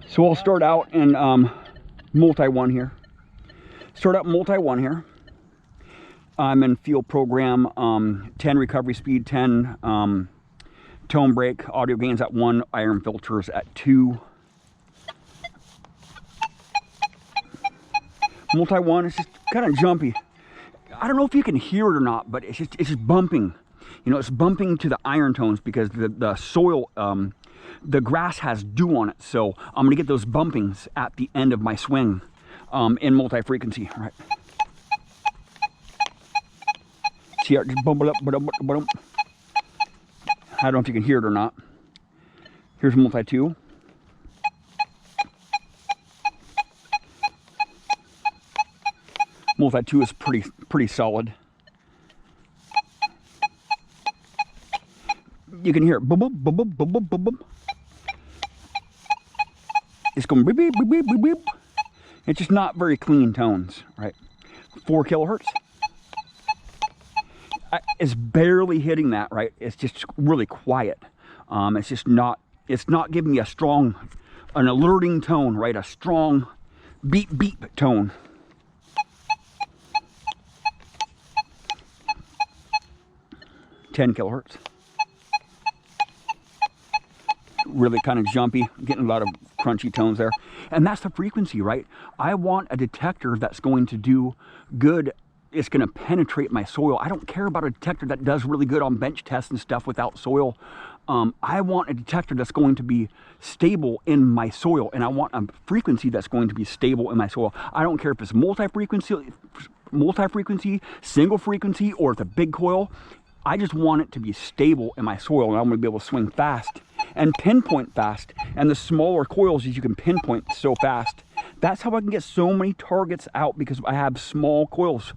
So I'll start out in multi-1 here. Start out multi-1 here. I'm in field program 10 recovery speed, 10 tone break, audio gains at 1, iron filters at 2. Multi-1 is just kind of jumpy. I don't know if you can hear it or not, but it's just bumping. You know, it's bumping to the iron tones because the soil, the grass has dew on it. So I'm gonna get those bumpings at the end of my swing in multi-frequency, right? See how it just bumble up, bump. I don't know if you can hear it or not. Here's multi-2. Multi-2 is pretty solid. You can hear it. Boom, boom, boom, boom, boom, boom, boom, boom. It's going beep, beep, beep, beep, beep. It's just not very clean tones, right? 4 kilohertz. It's barely hitting that, right? It's just really quiet. It's just not. It's not giving me an alerting tone, right? A strong beep beep tone. $10 kilohertz. Really kind of jumpy, getting a lot of crunchy tones there. And that's the frequency, right? I want a detector that's going to do good. It's going to penetrate my soil. I don't care about a detector that does really good on bench tests and stuff without soil. I want a detector that's going to be stable in my soil, and I want a frequency that's going to be stable in my soil. I don't care if it's multi-frequency, single frequency, or it's a big coil. I just want it to be stable in my soil, and I'm going to be able to swing fast and pinpoint fast. And the smaller coils, you can pinpoint so fast. That's how I can get so many targets out, because I have small coils,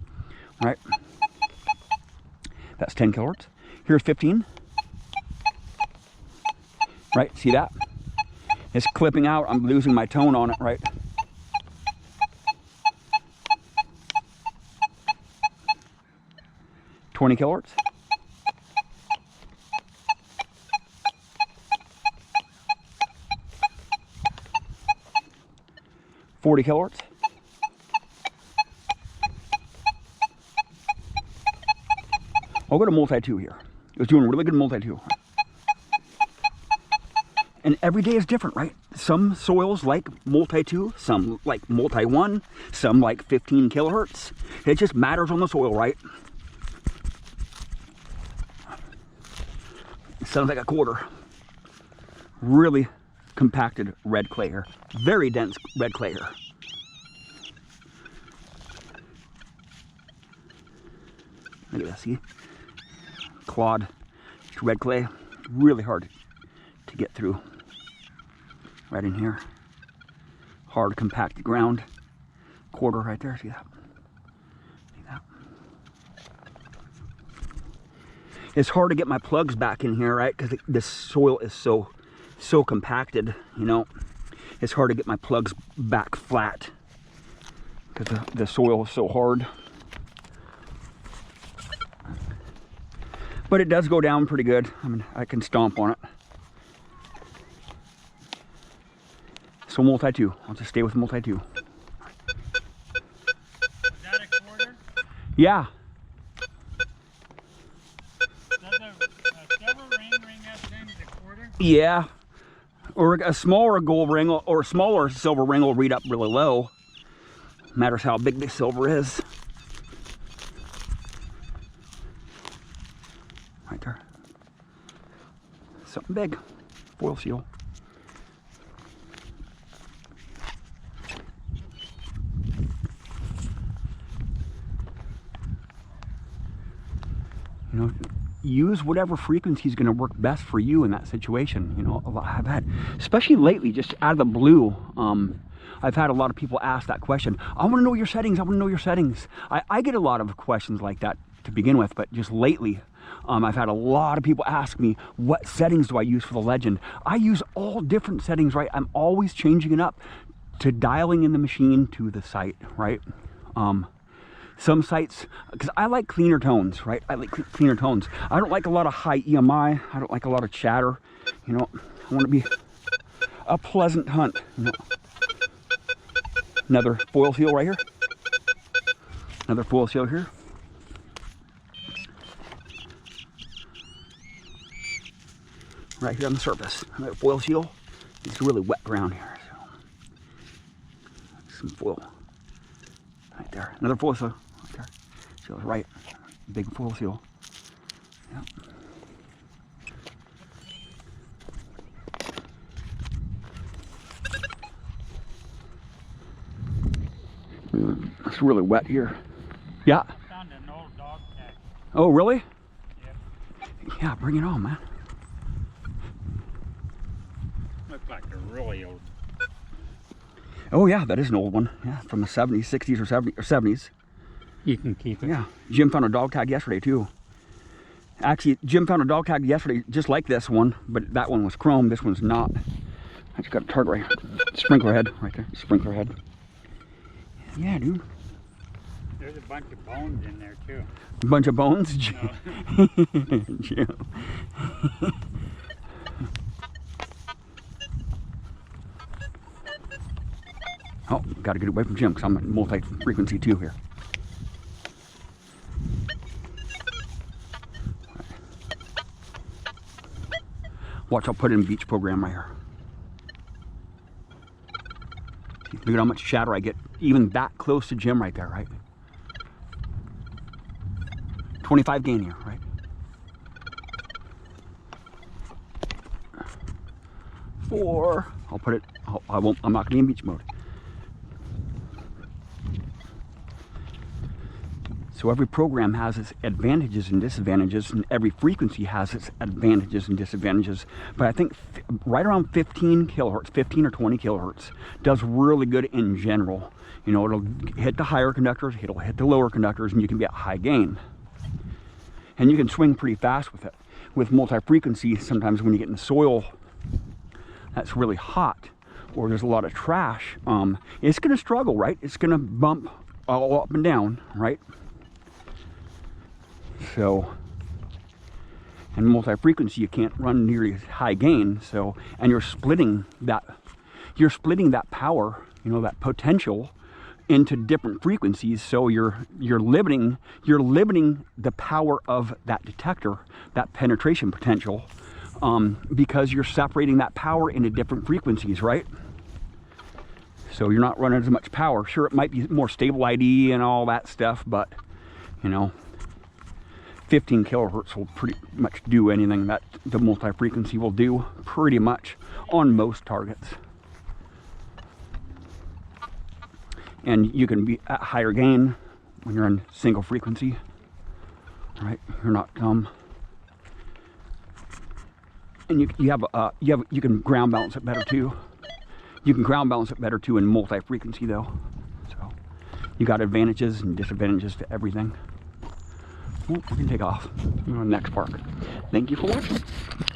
right? That's 10 kilohertz. Here's 15. Right, see that? It's clipping out. I'm losing my tone on it, right? $20 kilohertz. $40 kilohertz. I'll go to multi-2 here. It was doing really good multi-2. And every day is different, right? Some soils like multi-2, some like multi-1, some like 15 kilohertz. It just matters on the soil, right? It sounds like a quarter. Really compacted red clay here. Very dense red clay here. Look at that, see? Clawed red clay. Really hard to get through. Right in here. Hard compacted ground. Quarter right there, see that? See that? It's hard to get my plugs back in here, right? Because this soil is so compacted, you know. It's hard to get my plugs back flat because the soil is so hard. But it does go down pretty good. I mean, I can stomp on it. So multi-2. I'll just stay with multi-2. Is that a quarter? Yeah. Does a silver ring that same as a quarter? Yeah. Or a smaller gold ring or a smaller silver ring will read up really low. Matters how big the silver is. Right there. Something big. Foil seal. You know, use whatever frequency is going to work best for you in that situation. You know, I've had, especially lately, just out of the blue, I've had a lot of people ask that question. I want to know your settings. I want to know your settings. I get a lot of questions like that to begin with, but just lately, I've had a lot of people ask me, what settings do I use for the Legend? I use all different settings, right? I'm always changing it up to dialing in the machine to the site, right? Some sites, because I like cleaner tones, right? I like cleaner tones. I don't like a lot of high EMI. I don't like a lot of chatter. You know, a pleasant hunt. Another foil seal right here. Another foil seal here. Right here on the surface. Another foil seal. It's really wet ground here. So some foil. Right there. Another foil seal. Right there. Seal's right. Big foil seal. Yep. It's really wet here. Yeah. Found an old dog tag. Oh, really? Yep. Yeah, bring it on, man. Looks like a really old. Oh, yeah, that is an old one. Yeah, from the 70s, 60s, or 70s. You can keep it. Yeah. Jim found a dog tag yesterday, too. Actually, Jim found a dog tag yesterday just like this one, but that one was chrome. This one's not. I just got a target right here. Sprinkler head right there. Sprinkler head. Yeah, dude. There's a bunch of bones in there too. A bunch of bones? No. Jim. Oh, got to get away from Jim because I'm at multi-frequency too here. Watch, I'll put it in beach program right here. Look at how much shadow I get, even that close to Jim right there, right? 25 gain here, right? 4. I'll put it, I won't, I'm not gonna be in beach mode. So every program has its advantages and disadvantages, and every frequency has its advantages and disadvantages. But I think right around 15 kilohertz, 15 or 20 kilohertz, does really good in general. You know, it'll hit the higher conductors, it'll hit the lower conductors, and you can get high gain. And you can swing pretty fast with it. With multi-frequency, sometimes when you get in the soil that's really hot, or there's a lot of trash, it's gonna struggle, right? It's gonna bump all up and down, right? So, and multi-frequency, you can't run nearly as high gain. So, and you're splitting that power, you know, that potential into different frequencies. So you're limiting the power of that detector, that penetration potential, because you're separating that power into different frequencies, right? So you're not running as much power. Sure, it might be more stable ID and all that stuff, but you know, 15 kilohertz will pretty much do anything that the multi-frequency will do, pretty much on most targets. And you can be at higher gain when you're in single frequency, right? You're not and you can ground balance it better too. You can ground balance it better too in multi-frequency though. So you got advantages and disadvantages to everything. Well, we can take off. We're on the next park. Thank you for watching.